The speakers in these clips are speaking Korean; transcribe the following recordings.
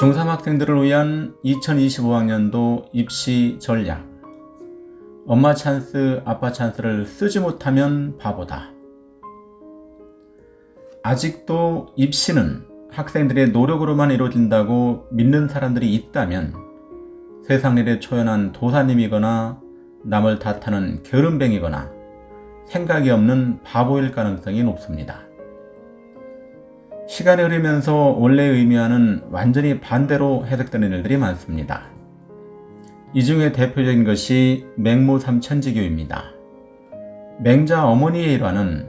중3 학생들을 위한 2025학년도 입시 전략. 엄마 찬스, 아빠 찬스를 쓰지 못하면 바보다. 아직도 입시는 학생들의 노력으로만 이루어진다고 믿는 사람들이 있다면 세상일에 초연한 도사님이거나 남을 탓하는 게으름뱅이거나 생각이 없는 바보일 가능성이 높습니다. 시간이 흐르면서 원래 의미와는 완전히 반대로 해석되는 일들이 많습니다. 이 중에 대표적인 것이 맹모삼천지교입니다. 맹자 어머니의 일화는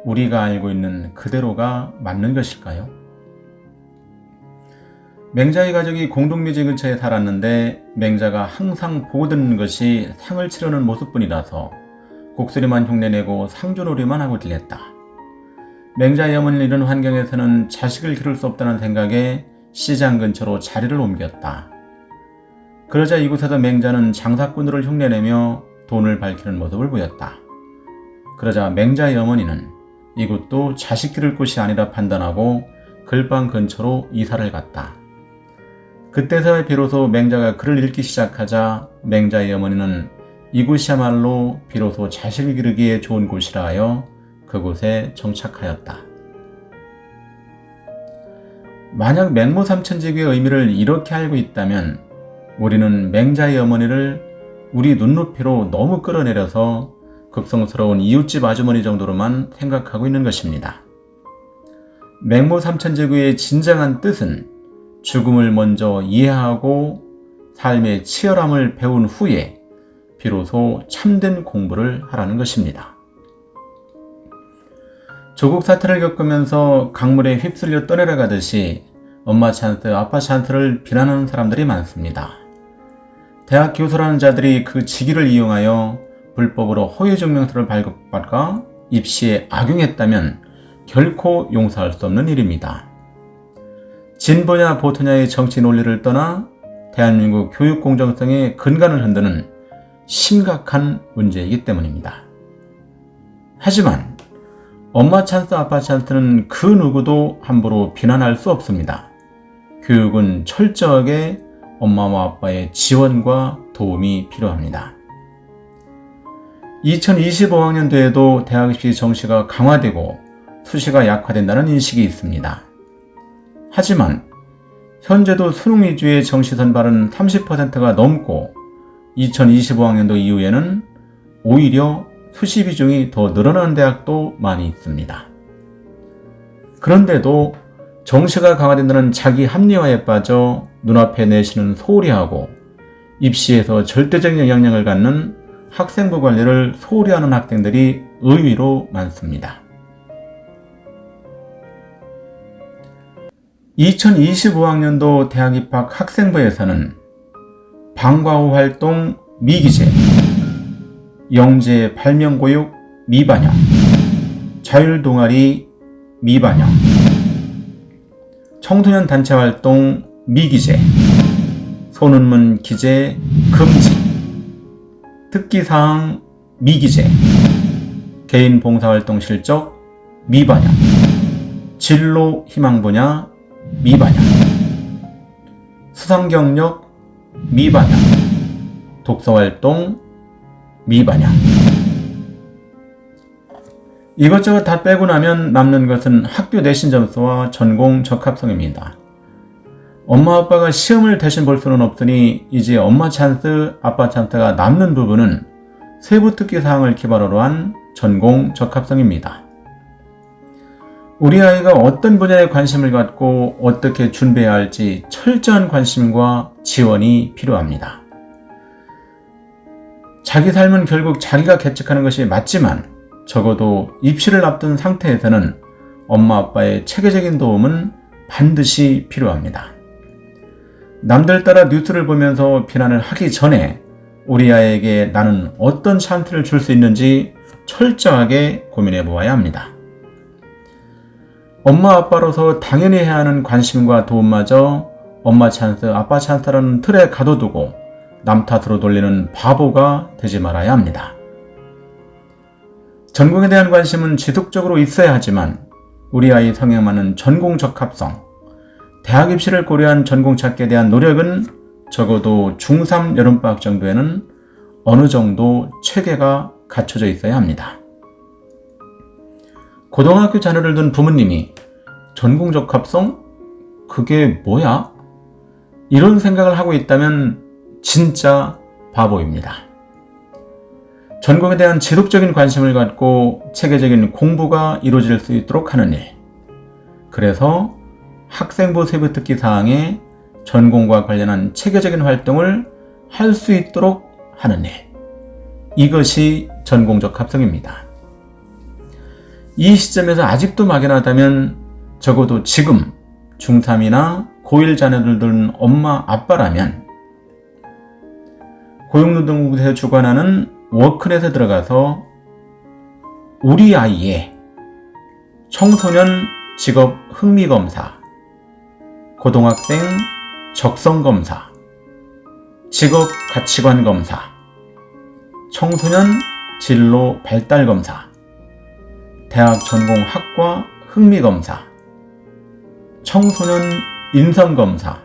우리가 알고 있는 그대로가 맞는 것일까요? 맹자의 가족이 공동묘지 근처에 살았는데 맹자가 항상 보고 듣는 것이 상을 치르는 모습뿐이라서 곡소리만 흉내내고 상주놀이만 하고 지냈다. 맹자의 어머니는 이런 환경에서는 자식을 기를 수 없다는 생각에 시장 근처로 자리를 옮겼다. 그러자 이곳에서 맹자는 장사꾼들을 흉내내며 돈을 밝히는 모습을 보였다. 그러자 맹자의 어머니는 이곳도 자식 기를 곳이 아니라 판단하고 글방 근처로 이사를 갔다. 그때서야 비로소 맹자가 글을 읽기 시작하자 맹자의 어머니는 이곳이야말로 비로소 자식을 기르기에 좋은 곳이라 하여 그곳에 정착하였다. 만약 맹모삼천지교의 의미를 이렇게 알고 있다면 우리는 맹자의 어머니를 우리 눈높이로 너무 끌어내려서 극성스러운 이웃집 아주머니 정도로만 생각하고 있는 것입니다. 맹모삼천지교의 진정한 뜻은 죽음을 먼저 이해하고 삶의 치열함을 배운 후에 비로소 참된 공부를 하라는 것입니다. 조국 사태를 겪으면서 강물에 휩쓸려 떠내려가듯이 엄마 찬스, 아빠 찬스를 비난하는 사람들이 많습니다. 대학 교수라는 자들이 그 직위를 이용하여 불법으로 허위 증명서를 발급받아 입시에 악용했다면 결코 용서할 수 없는 일입니다. 진보냐 보수냐의 정치 논리를 떠나 대한민국 교육 공정성의 근간을 흔드는 심각한 문제이기 때문입니다. 하지만 엄마 찬스, 아빠 찬스는 그 누구도 함부로 비난할 수 없습니다. 교육은 철저하게 엄마와 아빠의 지원과 도움이 필요합니다. 2025학년도에도 대학 입시 정시가 강화되고 수시가 약화된다는 인식이 있습니다. 하지만 현재도 수능 위주의 정시 선발은 30%가 넘고 2025학년도 이후에는 오히려 수시 비중이 더 늘어나는 대학도 많이 있습니다. 그런데도 정시가 강화된다는 자기 합리화에 빠져 눈앞에 내시는 소홀히 하고 입시에서 절대적인 영향력을 갖는 학생부 관리를 소홀히 하는 학생들이 의외로 많습니다. 2025학년도 대학 입학 학생부에서는 방과 후 활동 미기재, 영재 발명고육 미반영, 자율동아리 미반영, 청소년 단체 활동 미기재, 소논문 기재 금지, 특기사항 미기재, 개인 봉사활동 실적 미반영, 진로 희망 분야 미반영, 수상경력 미반영, 독서활동 미반영. 이것저것 다 빼고 나면 남는 것은 학교 내신 점수와 전공 적합성입니다. 엄마 아빠가 시험을 대신 볼 수는 없으니 이제 엄마 찬스, 아빠 찬스가 남는 부분은 세부 특기 사항을 기반으로 한 전공 적합성입니다. 우리 아이가 어떤 분야에 관심을 갖고 어떻게 준비해야 할지 철저한 관심과 지원이 필요합니다. 자기 삶은 결국 자기가 개척하는 것이 맞지만 적어도 입시를 앞둔 상태에서는 엄마 아빠의 체계적인 도움은 반드시 필요합니다. 남들 따라 뉴스를 보면서 비난을 하기 전에 우리 아이에게 나는 어떤 찬스를 줄 수 있는지 철저하게 고민해 보아야 합니다. 엄마 아빠로서 당연히 해야 하는 관심과 도움마저 엄마 찬스, 아빠 찬스라는 틀에 가둬두고 남 탓으로 돌리는 바보가 되지 말아야 합니다. 전공에 대한 관심은 지속적으로 있어야 하지만 우리 아이 성향만은 전공 적합성, 대학 입시를 고려한 전공 찾기에 대한 노력은 적어도 중3 여름방학 정도에는 어느 정도 체계가 갖춰져 있어야 합니다. 고등학교 자녀를 둔 부모님이 전공 적합성? 그게 뭐야? 이런 생각을 하고 있다면 진짜 바보입니다. 전공에 대한 지속적인 관심을 갖고 체계적인 공부가 이루어질 수 있도록 하는 일. 그래서 학생부 세부특기 사항에 전공과 관련한 체계적인 활동을 할 수 있도록 하는 일. 이것이 전공적 합성입니다. 이 시점에서 아직도 막연하다면 적어도 지금 중3이나 고1 자녀들 둔 엄마 아빠라면 고용노동부에서 주관하는 워크넷에 들어가서 우리 아이의 청소년 직업 흥미검사, 고등학생 적성검사, 직업 가치관 검사, 청소년 진로 발달 검사, 대학 전공 학과 흥미검사, 청소년 인성검사,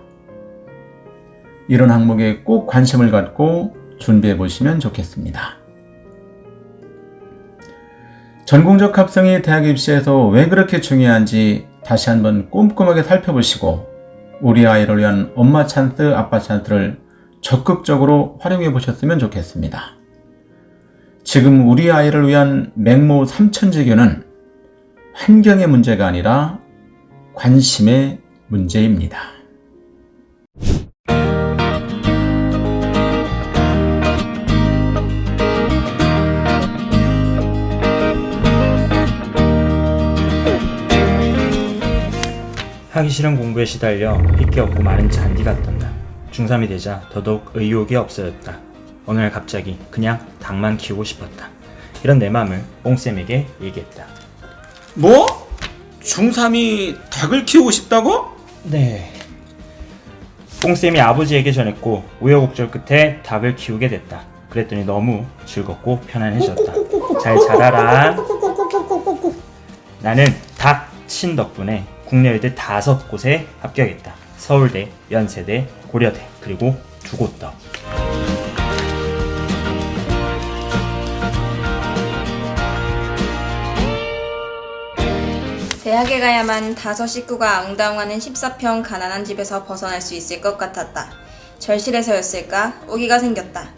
이런 항목에 꼭 관심을 갖고 준비해 보시면 좋겠습니다. 전공적 합성이 대학 입시에서 왜 그렇게 중요한지 다시 한번 꼼꼼하게 살펴보시고 우리 아이를 위한 엄마 찬스, 아빠 찬스를 적극적으로 활용해 보셨으면 좋겠습니다. 지금 우리 아이를 위한 맹모 삼천지교는 환경의 문제가 아니라 관심의 문제입니다. 하기 싫은 공부에 시달려 핏기 없고 마른 잔디 같던다. 중3이 되자 더더욱 의욕이 없어졌다. 어느 날 갑자기 그냥 닭만 키우고 싶었다. 이런 내 맘을 뽕쌤에게 얘기했다. 뭐? 중3이 닭을 키우고 싶다고? 네. 뽕쌤이 아버지에게 전했고 우여곡절 끝에 닭을 키우게 됐다. 그랬더니 너무 즐겁고 편안해졌다. 잘 자라라. 나는 닭 친 덕분에 국내 의대 5곳에 합격했다. 서울대, 연세대, 고려대, 그리고 2곳 더. 대학에 가야만 5 식구가 앙다웅하는 14평 가난한 집에서 벗어날 수 있을 것 같았다. 절실해서였을까? 오기가 생겼다.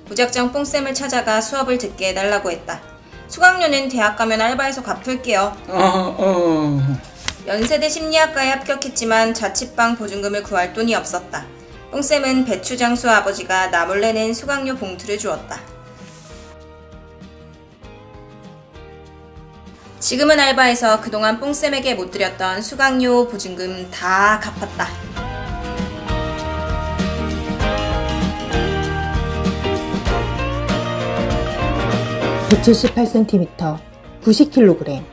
무작정 뽕쌤을 찾아가 수업을 듣게 해달라고 했다. 수강료는 대학 가면 알바해서 갚을게요. 연세대 심리학과에 합격했지만 자취방 보증금을 구할 돈이 없었다. 뽕쌤은 배추장수 아버지가 나 몰래 낸 수강료 봉투를 주었다. 지금은 알바해서 그동안 뽕쌤에게 못 드렸던 수강료 보증금 다 갚았다. (178cm) (90kg)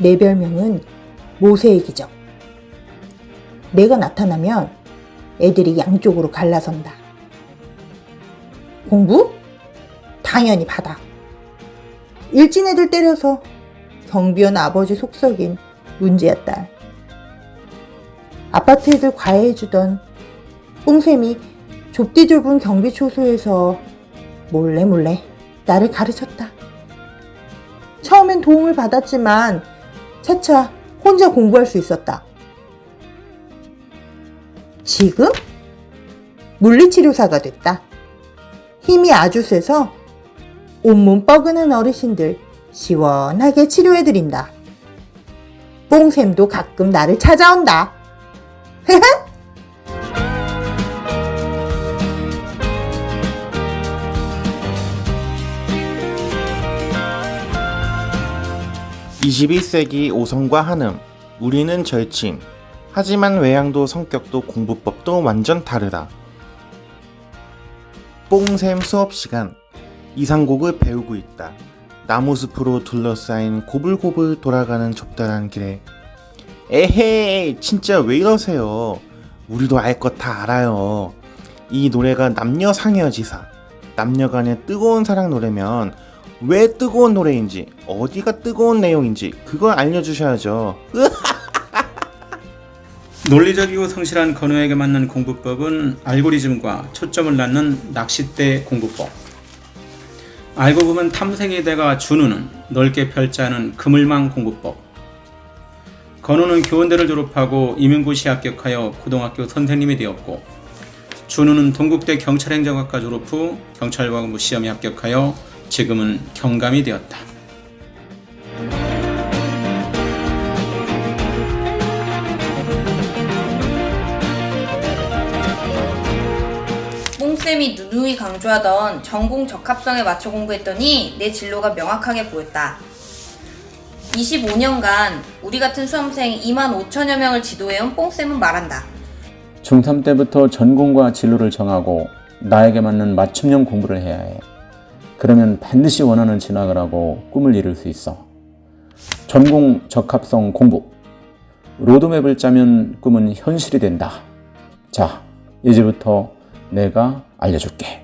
내 별명은 모세의 기적. 내가 나타나면 애들이 양쪽으로 갈라선다. 공부? 당연히 받아. 일진 애들 때려서 경비원 아버지 속썩인 문제야 딸. 아파트 애들 과외해주던 뽕쌤이 좁디 좁은 경비초소에서 몰래 나를 가르쳤다. 처음엔 도움을 받았지만 차차 혼자 공부할 수 있었다. 지금 물리치료사가 됐다. 힘이 아주 세서 온몸 뻐근한 어르신들 시원하게 치료해드린다. 뽕샘도 가끔 나를 찾아온다. (21세기) 오성과 한음, 우리는 절친. 하지만 외향도 성격도 공부법도 완전 다르다. 뽕샘 수업시간. 이상곡을 배우고 있다. 나무숲으로 둘러싸인 고불고불 돌아가는 좁다란 길에. 에헤이, 진짜 왜 이러세요. 우리도 알 것 다 알아요. 이 노래가 남녀 상여지사, 남녀간의 뜨거운 사랑 노래면 왜 뜨거운 노래인지, 어디가 뜨거운 내용인지 그걸 알려주셔야죠. 논리적이고 성실한 건우에게 맞는 공부법은 알고리즘과 초점을 낳는 낚싯대 공부법. 알고 보면 탐색이 돼가 준우는 넓게 펼자는 그물망 공부법. 건우는 교원대를 졸업하고 임용고시 합격하여 고등학교 선생님이 되었고, 준우는 동국대 경찰행정학과 졸업 후 경찰과 공부 시험에 합격하여 지금은 경감이 되었다. 뽕쌤이 누누이 강조하던 전공 적합성에 맞춰 공부했더니 내 진로가 명확하게 보였다. 25년간 우리 같은 수험생 25,000여 명을 지도해온 뽕쌤은 말한다. 중3 때부터 전공과 진로를 정하고 나에게 맞는 맞춤형 공부를 해야 해. 그러면 반드시 원하는 진학을 하고 꿈을 이룰 수 있어. 전공 적합성 공부. 로드맵을 짜면 꿈은 현실이 된다. 자, 이제부터 내가 알려줄게.